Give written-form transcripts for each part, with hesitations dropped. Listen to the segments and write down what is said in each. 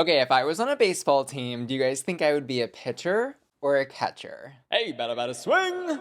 Okay, if I was on a baseball team, do you guys think I would be a pitcher or a catcher? Hey, better swing!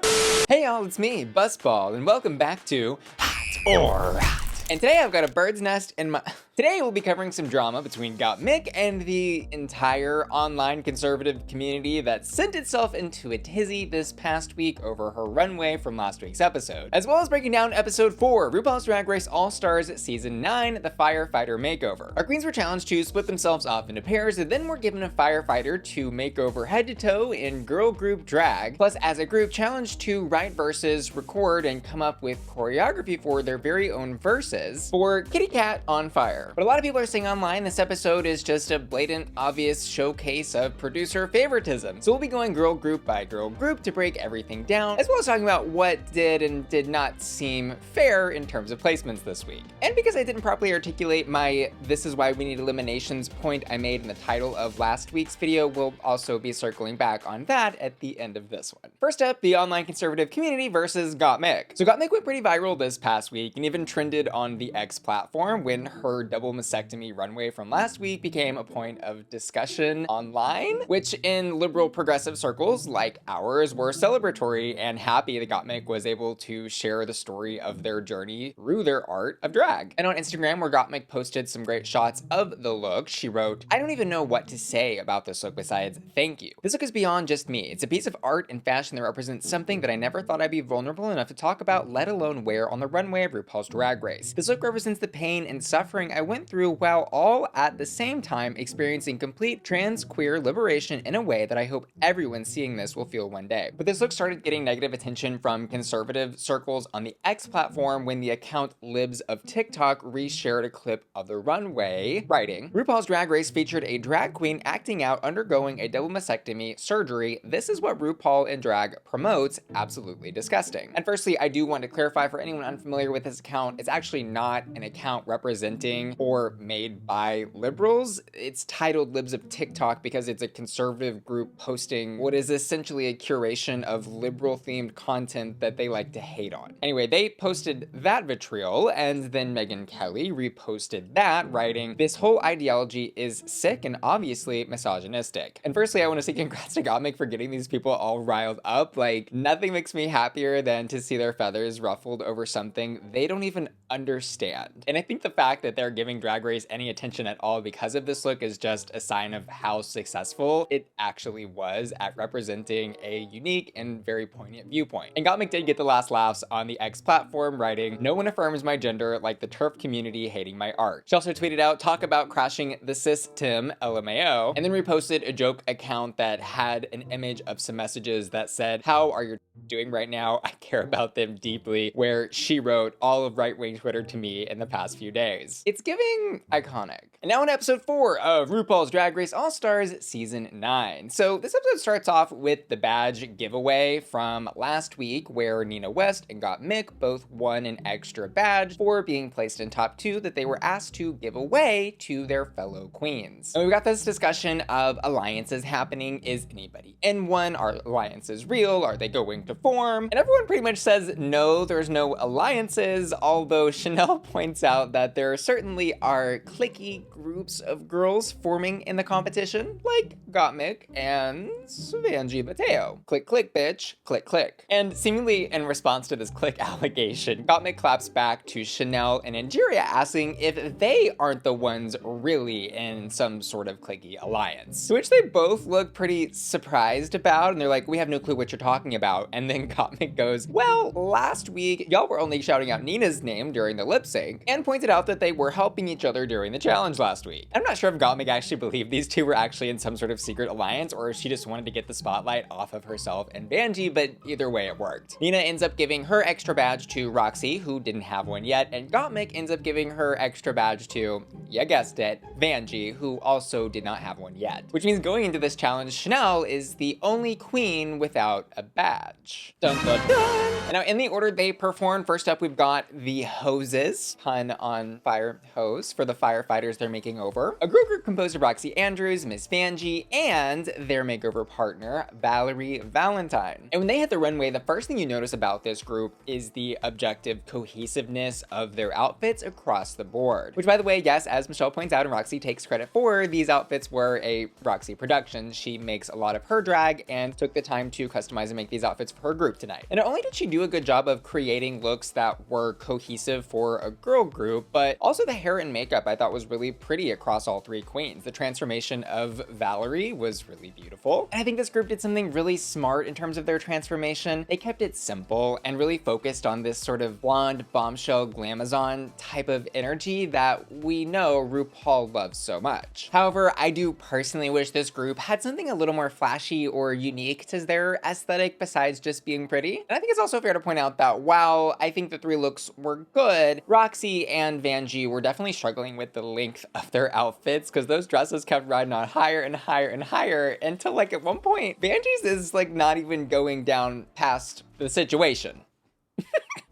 Hey y'all, it's me, Buzzball, and welcome back to Hot or Hot. And today I've got a bird's nest in my... Today we'll be covering some drama between Gottmik and the entire online conservative community that sent itself into a tizzy this past week over her runway from last week's episode, as well as breaking down episode 4, RuPaul's Drag Race All-Stars Season 9, the Firefighter Makeover. Our queens were challenged to split themselves off into pairs and then were given a firefighter to make over head to toe in girl group drag, plus as a group challenged to write verses, record, and come up with choreography for their very own verses for Kitty Cat on Fire. But a lot of people are saying online this episode is just a blatant, obvious showcase of producer favoritism. So we'll be going girl group by girl group to break everything down, as well as talking about what did and did not seem fair in terms of placements this week. And because I didn't properly articulate my "this is why we need eliminations" point I made in the title of last week's video, we'll also be circling back on that at the end of this one. First up, the online conservative community versus Gottmik. So Gottmik went pretty viral this past week and even trended on the X platform when her double mastectomy runway from last week became a point of discussion online, which in liberal progressive circles like ours were celebratory and happy that Gottmik was able to share the story of their journey through their art of drag. And on Instagram, where Gottmik posted some great shots of the look, she wrote, "I don't even know what to say about this look besides thank you. This look is beyond just me. It's a piece of art and fashion that represents something that I never thought I'd be vulnerable enough to talk about, let alone wear on the runway of RuPaul's Drag Race. This look represents the pain and suffering I went through while all at the same time experiencing complete trans queer liberation in a way that I hope everyone seeing this will feel one day." But this look started getting negative attention from conservative circles on the X platform when the account Libs of TikTok reshared a clip of the runway, writing, "RuPaul's Drag Race featured a drag queen acting out undergoing a double mastectomy surgery. This is what RuPaul in drag promotes. Absolutely disgusting." And firstly, I do want to clarify for anyone unfamiliar with this account, it's actually not an account representing or made by liberals. It's titled Libs of TikTok because it's a conservative group posting what is essentially a curation of liberal themed content that they like to hate on. Anyway, they posted that vitriol, and then Megan Kelly reposted that, writing, "This whole ideology is sick and obviously misogynistic." And firstly, I want to say congrats to Gottmik for getting these people all riled up. Like, nothing makes me happier than to see their feathers ruffled over something they don't even understand. And I think the fact that they're giving Drag Race any attention at all because of this look is just a sign of how successful it actually was at representing a unique and very poignant viewpoint. And Gottmik did get the last laughs on the X platform, writing, "No one affirms my gender like the TERF community hating my art." She also tweeted out, "Talk about crashing the system, LMAO," and then reposted a joke account that had an image of some messages that said, "How are you doing right now? I care about them deeply," where she wrote, "All of right-wing Twitter to me in the past few days." It's giving iconic. And now in episode 4 of RuPaul's Drag Race All-Stars Season 9. So this episode starts off with the badge giveaway from last week, where Nina West and Gottmik both won an extra badge for being placed in top 2 that they were asked to give away to their fellow queens. And we've got this discussion of alliances happening. Is anybody in one? Are alliances real? Are they going to form? And everyone pretty much says no, there's no alliances, although Shannel points out that there certainly are cliquey groups of girls forming in the competition, like Gottmik and Vanjie Mateo. Click, click, bitch. Click, click. And seemingly in response to this click allegation, Gottmik claps back to Shannel and Angeria, asking if they aren't the ones really in some sort of cliquey alliance. To which they both look pretty surprised about, and they're like, "We have no clue what you're talking about." And then Gottmik goes, "Well, last week, y'all were only shouting out Nina's name during the lip sync," and pointed out that they were helping each other during the challenge last week. I'm not sure if Gottmik actually believed these two were actually in some sort of secret alliance, or if she just wanted to get the spotlight off of herself and Vanjie, but either way it worked. Nina ends up giving her extra badge to Roxxxy, who didn't have one yet, and Gottmik ends up giving her extra badge to, you guessed it, Vanjie, who also did not have one yet. Which means going into this challenge, Shannel is the only queen without a badge. Dun dun dun! And now in the order they performed, first up we've got the hoses, pun on fire hose, for the firefighters they're making over. A girl group composed of Roxxxy Andrews, Miss Vanjie, and their makeover partner, Valerie Valentine. And when they hit the runway, the first thing you notice about this group is the objective cohesiveness of their outfits across the board. Which, by the way, yes, as Michelle points out and Roxxxy takes credit for, these outfits were a Roxxxy production. She makes a lot of her drag and took the time to customize and make these outfits for her group tonight. And not only did she do a good job of creating looks that were cohesive for a girl group, but also the hair and makeup I thought was really pretty across all three queens. The transformation of Valerie was really beautiful. And I think this group did something really smart in terms of their transformation. They kept it simple and really focused on this sort of blonde bombshell glamazon type of energy that we know RuPaul loves so much. However, I do personally wish this group had something a little more flashy or unique to their aesthetic besides just being pretty. And I think it's also fair to point out that while I think the three looks were good, Roxxxy and Vanjie were definitely struggling with the length of their outfits because those dresses kept riding on higher and higher and higher until like at one point, Vanjie's is like not even going down past the situation.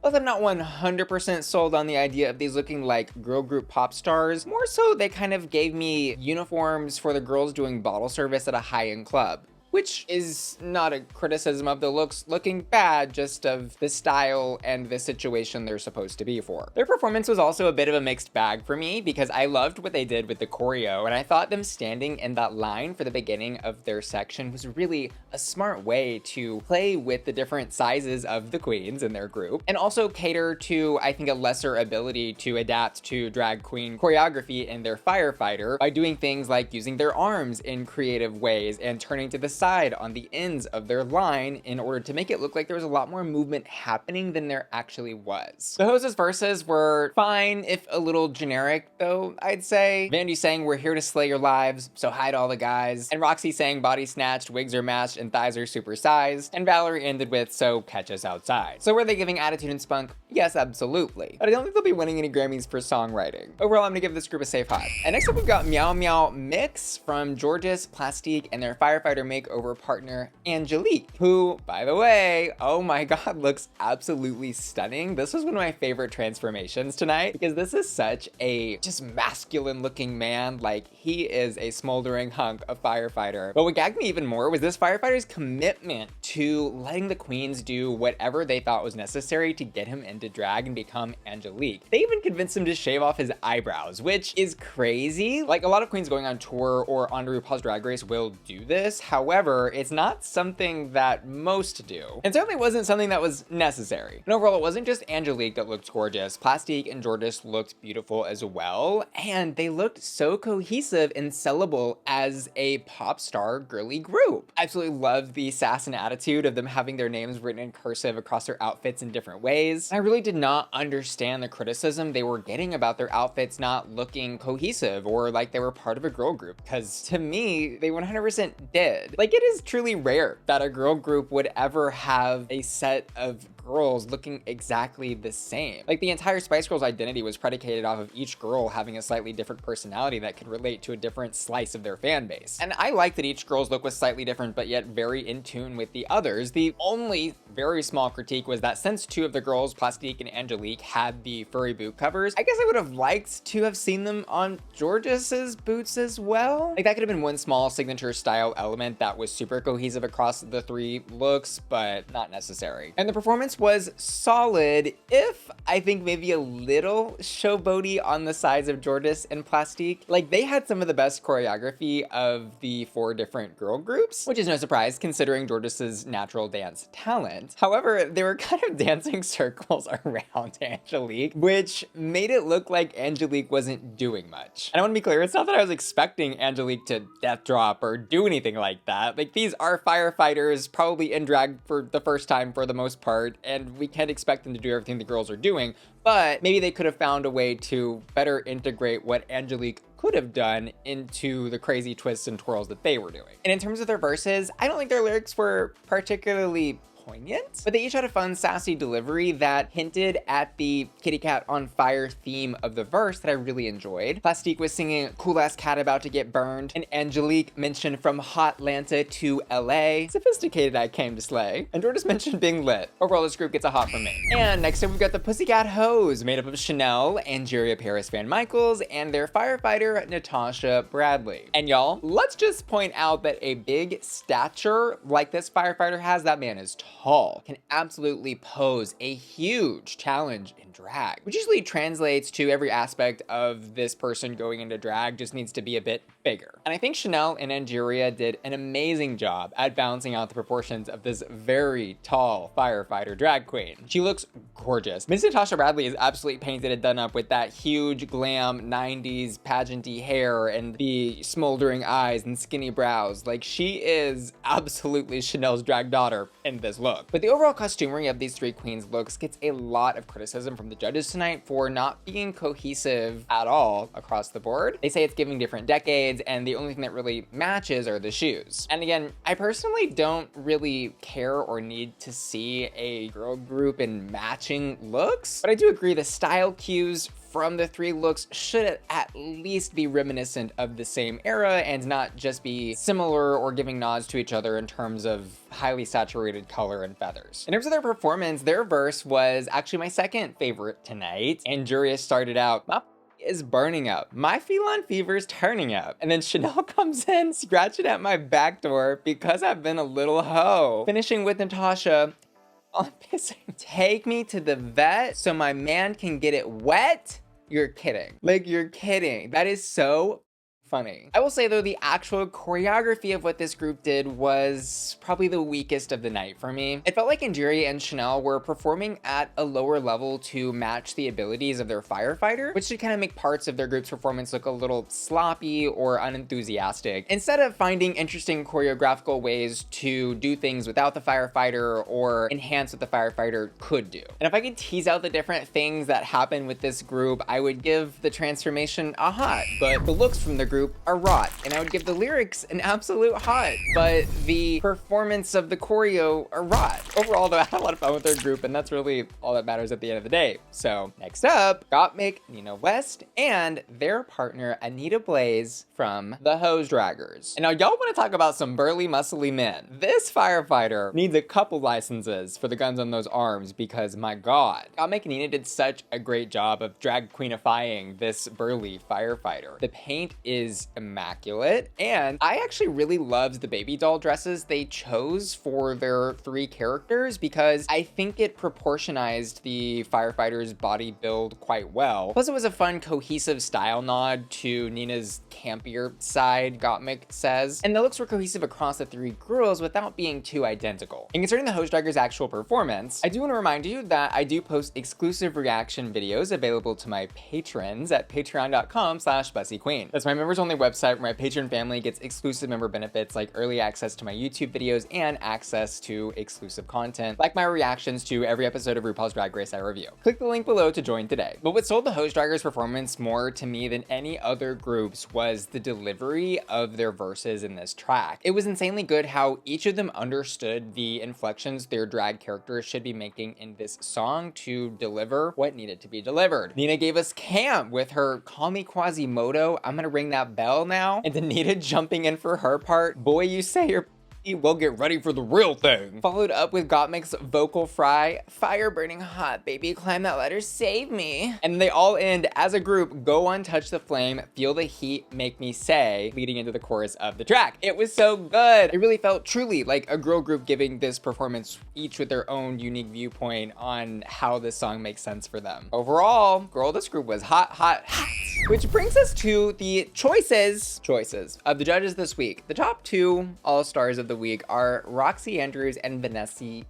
Plus, I'm not 100% sold on the idea of these looking like girl group pop stars. More so, they kind of gave me uniforms for the girls doing bottle service at a high-end club. Which is not a criticism of the looks looking bad, just of the style and the situation they're supposed to be for. Their performance was also a bit of a mixed bag for me because I loved what they did with the choreo, and I thought them standing in that line for the beginning of their section was really a smart way to play with the different sizes of the queens in their group, and also cater to, I think, a lesser ability to adapt to drag queen choreography in their Firefighter by doing things like using their arms in creative ways and turning to the side on the ends of their line in order to make it look like there was a lot more movement happening than there actually was. The hostess verses were fine, if a little generic though, I'd say. Vanjie saying we're here to slay your lives, so hide all the guys. And Roxxxy saying body snatched, wigs are matched, and thighs are supersized. And Valerie ended with so catch us outside. So were they giving attitude and spunk? Yes, absolutely. But I don't think they'll be winning any Grammys for songwriting. Overall, I'm gonna give this group a safe high. And next up we've got Meow Meow Mix from Jorgeous, Plastique, and their Firefighter makeover partner Angelique, who, by the way, oh my god, looks absolutely stunning. This was one of my favorite transformations tonight because this is such a just masculine looking man. Like, he is a smoldering hunk of Firefighter. But what gagged me even more was this Firefighter's commitment to letting the queens do whatever they thought was necessary to get him into drag and become Angelique. They even convinced him to shave off his eyebrows, which is crazy. Like, a lot of queens going on tour or on RuPaul's Drag Race will do this. However, it's not something that most do, and certainly wasn't something that was necessary. And overall, it wasn't just Angelique that looked gorgeous. Plastique and Jorgeous looked beautiful as well, and they looked so cohesive and sellable as a pop star girly group. I absolutely loved the sass and attitude of them having their names written in cursive across their outfits in different ways. I really did not understand the criticism they were getting about their outfits not looking cohesive or like they were part of a girl group, because to me, they 100% did. Like, it is truly rare that a girl group would ever have a set of girls looking exactly the same. Like, the entire Spice Girls identity was predicated off of each girl having a slightly different personality that could relate to a different slice of their fan base. And I like that each girl's look was slightly different, but yet very in tune with the others. The only very small critique was that since two of the girls, Plastique and Angelique, had the furry boot covers, I guess I would have liked to have seen them on Jorgeous's boots as well. Like, that could have been one small signature style element that was super cohesive across the three looks, but not necessary. And the performance was solid, if I think maybe a little showboaty on the sides of Jorgeous and Plastique. Like, they had some of the best choreography of the four different girl groups, which is no surprise considering Jorgeous's natural dance talent. However, they were kind of dancing circles around Angelique, which made it look like Angelique wasn't doing much. And I want to be clear, it's not that I was expecting Angelique to death drop or do anything like that. Like, these are firefighters, probably in drag for the first time for the most part, and we can't expect them to do everything the girls are doing, but maybe they could have found a way to better integrate what Angelique could have done into the crazy twists and twirls that they were doing. And in terms of their verses, I don't think their lyrics were particularly poignant, but they each had a fun, sassy delivery that hinted at the kitty cat on fire theme of the verse that I really enjoyed. Plastique was singing cool ass cat about to get burned, and Angelique mentioned from Hotlanta to LA. Sophisticated I came to slay. And Jorgeous mentioned being lit. Overall, this group gets a hot from me. And next up, we've got the Pussycat Hoes, made up of Shannel, Angeria, VanMicheals, and their firefighter, Natasha Bradley. And y'all, let's just point out that a big stature like this firefighter has, that man is tall, can absolutely pose a huge challenge in drag, which usually translates to every aspect of this person going into drag just needs to be a bit bigger. And I think Shannel and Angeria did an amazing job at balancing out the proportions of this very tall firefighter drag queen. She looks gorgeous. Miss Natasha Bradley is absolutely painted and done up with that huge glam 90s pageanty hair and the smoldering eyes and skinny brows. Like, she is absolutely Shannel's drag daughter in this look. But the overall costumery of these three queens' looks gets a lot of criticism from the judges tonight for not being cohesive at all across the board. They say it's giving different decades, and the only thing that really matches are the shoes. And again, I personally don't really care or need to see a girl group in matching looks, but I do agree the style cues from the three looks should at least be reminiscent of the same era and not just be similar or giving nods to each other in terms of highly saturated color and feathers. In terms of their performance, their verse was actually my second favorite tonight. Angeria started out, "My is burning up. My feline fever is turning up." And then Shannel comes in scratching at my back door because I've been a little hoe. Finishing with Natasha, "I'm pissing. Take me to the vet so my man can get it wet." You're kidding. Like, you're kidding. That is so funny. I will say though, the actual choreography of what this group did was probably the weakest of the night for me. It felt like Angeria and Shannel were performing at a lower level to match the abilities of their firefighter, which should kind of make parts of their group's performance look a little sloppy or unenthusiastic, instead of finding interesting choreographical ways to do things without the firefighter or enhance what the firefighter could do. And if I could tease out the different things that happen with this group, I would give the transformation a hot, but the looks from the group are rot, and I would give the lyrics an absolute hot, but the performance of the choreo are rot. Overall though, I had a lot of fun with their group, and that's really all that matters at the end of the day. So next up, Gottmik, Nina West, and their partner Anita Blaze from the Hose Draggers. And now y'all want to talk about some burly, muscly men. This firefighter needs a couple licenses for the guns on those arms because my god. Gottmik and Nina did such a great job of drag queenifying this burly firefighter. The paint is immaculate, and I actually really loved the baby doll dresses they chose for their three characters because I think it proportionized the firefighter's body build quite well. Plus it was a fun cohesive style nod to Nina's campier side, Gottmik says, and the looks were cohesive across the three girls without being too identical. And concerning the Hose Draggers' actual performance, I do want to remind you that I do post exclusive reaction videos available to my patrons at patreon.com/bussyqueen. That's my members only website where my Patreon family gets exclusive member benefits like early access to my YouTube videos and access to exclusive content like my reactions to every episode of RuPaul's Drag Race I review. Click the link below to join today. But what sold the Hose Draggers' performance more to me than any other groups was the delivery of their verses in this track. It was insanely good how each of them understood the inflections their drag characters should be making in this song to deliver what needed to be delivered. Nina gave us camp with her "Call Me Quasimodo, I'm gonna ring that bell now," and Anita jumping in for her part, "Boy, you say you're we'll get ready for the real thing." Followed up with Gottmik's vocal fry, "Fire burning hot, baby, climb that ladder, save me." And they all end as a group, "Go on, touch the flame, feel the heat, make me say," leading into the chorus of the track. It was so good. It really felt truly like a girl group giving this performance, each with their own unique viewpoint on how this song makes sense for them. Overall, girl, this group was hot, hot, hot. Which brings us to the choices of the judges this week. The top two all-stars of the week are Roxxxy Andrews and Vanessa,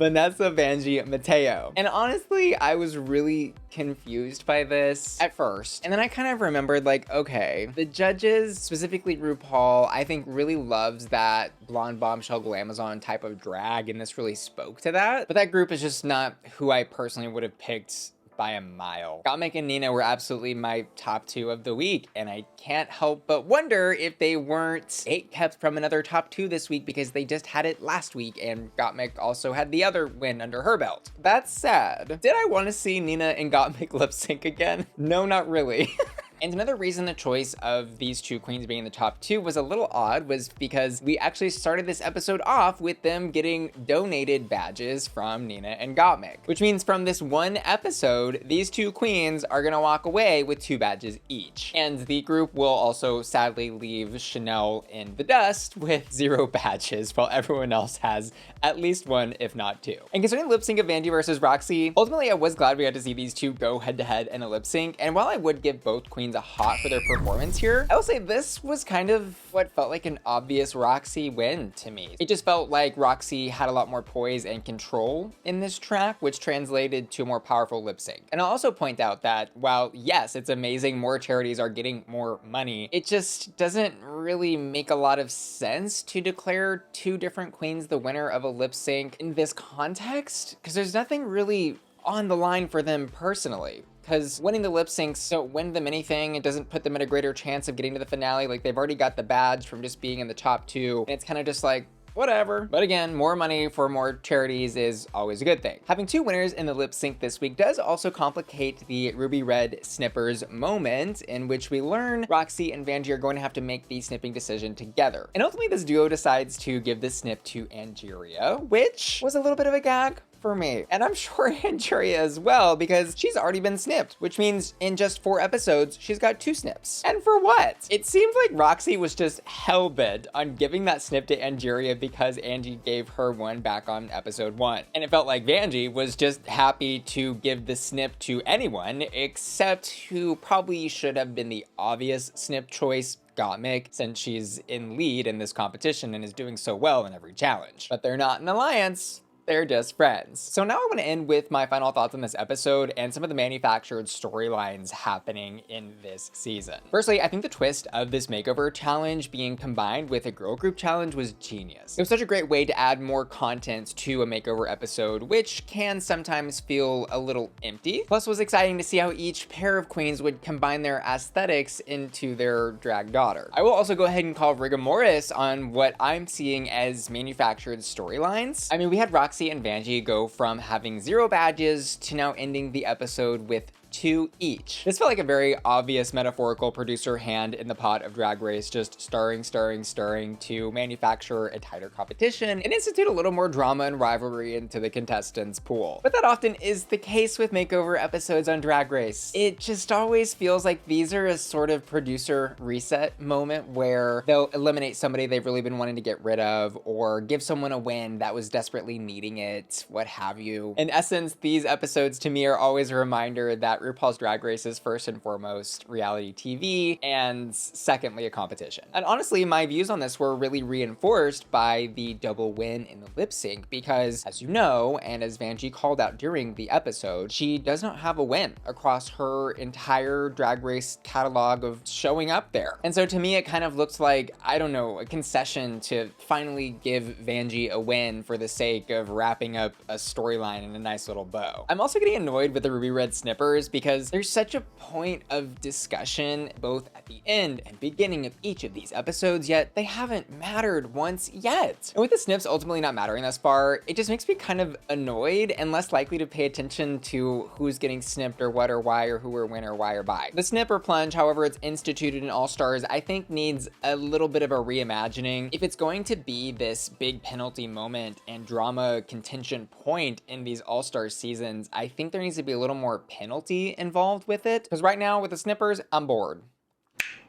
Vanjie, Mateo. And honestly, I was really confused by this at first. And then I kind of remembered like, okay, the judges, specifically RuPaul, I think really loves that blonde bombshell glamazon type of drag, and this really spoke to that. But that group is just not who I personally would have picked by a mile. Gottmik and Nina were absolutely my top 2 of the week, and I can't help but wonder if they weren't kept from another top 2 this week because they just had it last week, and Gottmik also had the other win under her belt. That's sad. Did I want to see Nina and Gottmik lip sync again? No, not really. And another reason the choice of these 2 queens being in the top 2 was a little odd was because we actually started this episode off with them getting donated badges from Nina and Gottmik, which means from this one episode, these 2 queens are gonna walk away with 2 badges each. And the group will also sadly leave Shannel in the dust with 0 badges, while everyone else has at least 1, if not 2. And concerning lip sync of Vanjie versus Roxxxy, ultimately I was glad we got to see these 2 go head to head in a lip sync. And while I would give both queens a hot for their performance here, I will say this was kind of what felt like an obvious Roxxxy win to me. It just felt like Roxxxy had a lot more poise and control in this track, which translated to a more powerful lip sync. And I'll also point out that while yes, it's amazing more charities are getting more money, it just doesn't really make a lot of sense to declare 2 different queens the winner of a lip sync in this context, because there's nothing really on the line for them personally. Because winning the lip syncs don't win them anything. It doesn't put them at a greater chance of getting to the finale. Like, they've already got the badge from just being in the top 2. And it's kind of just like, whatever. But again, more money for more charities is always a good thing. Having 2 winners in the lip sync this week does also complicate the Ruby Red Snippers moment, in which we learn Roxxxy and Vanjie are going to have to make the snipping decision together. And ultimately this duo decides to give the snip to Angeria, which was a little bit of a gag for me. And I'm sure Angeria as well, because she's already been snipped, which means in just 4 episodes, she's got 2 snips. And for what? It seems like Roxxxy was just hell-bent on giving that snip to Angeria because Angie gave her one back on episode 1. And it felt like Vanjie was just happy to give the snip to anyone, except who probably should have been the obvious snip choice, Gottmik, since she's in lead in this competition and is doing so well in every challenge. But they're not an alliance. They're just friends. So now I want to end with my final thoughts on this episode and some of the manufactured storylines happening in this season. Firstly, I think the twist of this makeover challenge being combined with a girl group challenge was genius. It was such a great way to add more content to a makeover episode, which can sometimes feel a little empty. Plus, it was exciting to see how each pair of queens would combine their aesthetics into their drag daughter. I will also go ahead and call rigor mortis on what I'm seeing as manufactured storylines. I mean, we had Roxxxy and Vanjie go from having 0 badges to now ending the episode with 2 each. This felt like a very obvious metaphorical producer hand in the pot of Drag Race, just stirring to manufacture a tighter competition and institute a little more drama and rivalry into the contestants' pool. But that often is the case with makeover episodes on Drag Race. It just always feels like these are a sort of producer reset moment where they'll eliminate somebody they've really been wanting to get rid of, or give someone a win that was desperately needing it, what have you. In essence, these episodes to me are always a reminder that RuPaul's Drag Race is first and foremost reality TV, and secondly, a competition. And honestly, my views on this were really reinforced by the double win in the lip sync, because as you know, and as Vanjie called out during the episode, she does not have a win across her entire Drag Race catalog of showing up there. And so to me, it kind of looked like, I don't know, a concession to finally give Vanjie a win for the sake of wrapping up a storyline in a nice little bow. I'm also getting annoyed with the Ruby Red Snippers because there's such a point of discussion both at the end and beginning of each of these episodes, yet they haven't mattered once yet. And with the snips ultimately not mattering thus far, it just makes me kind of annoyed and less likely to pay attention to who's getting snipped or what or why or who or when or why or by. The snip or plunge, however it's instituted in All Stars, I think needs a little bit of a reimagining. If it's going to be this big penalty moment and drama contention point in these All Stars seasons, I think there needs to be a little more penalty involved with it, because right now with the snippers, I'm bored.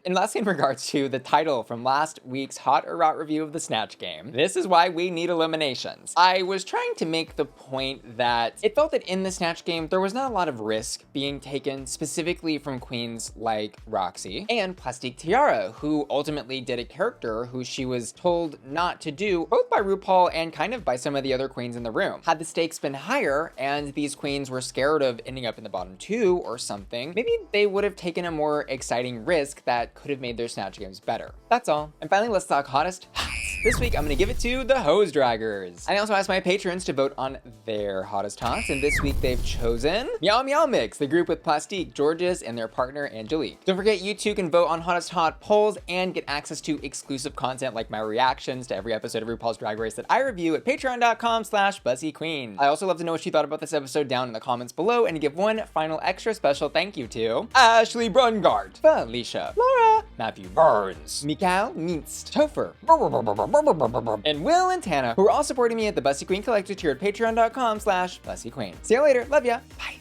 And lastly, in regards to the title from last week's Hot or Rot review of the Snatch Game, this is why we need eliminations. I was trying to make the point that it felt that in the Snatch Game, there was not a lot of risk being taken, specifically from queens like Roxxxy and Plastique Tiara, who ultimately did a character who she was told not to do, both by RuPaul and kind of by some of the other queens in the room. Had the stakes been higher and these queens were scared of ending up in the bottom 2 or something, maybe they would have taken a more exciting risk that could have made their Snatch Games better. That's all. And finally, let's talk hottest hats. This week, I'm gonna give it to the Hose Draggers. I also asked my patrons to vote on their hottest hots, and this week they've chosen Meow Meow Mix, the group with Plastique, Jorgeous, and their partner Angelique. Don't forget, you too can vote on hottest hot polls and get access to exclusive content like my reactions to every episode of RuPaul's Drag Race that I review at patreon.com/BussyQueen. I also love to know what you thought about this episode down in the comments below, and to give one final extra special thank you to Ashley Brungart, Felicia, Laura, Matthew Burns, Mikael Minst, Topher, and Will and Tana, who are all supporting me at the Bussy Queen Collector tier at patreon.com/BussyQueen. See you later. Love ya. Bye.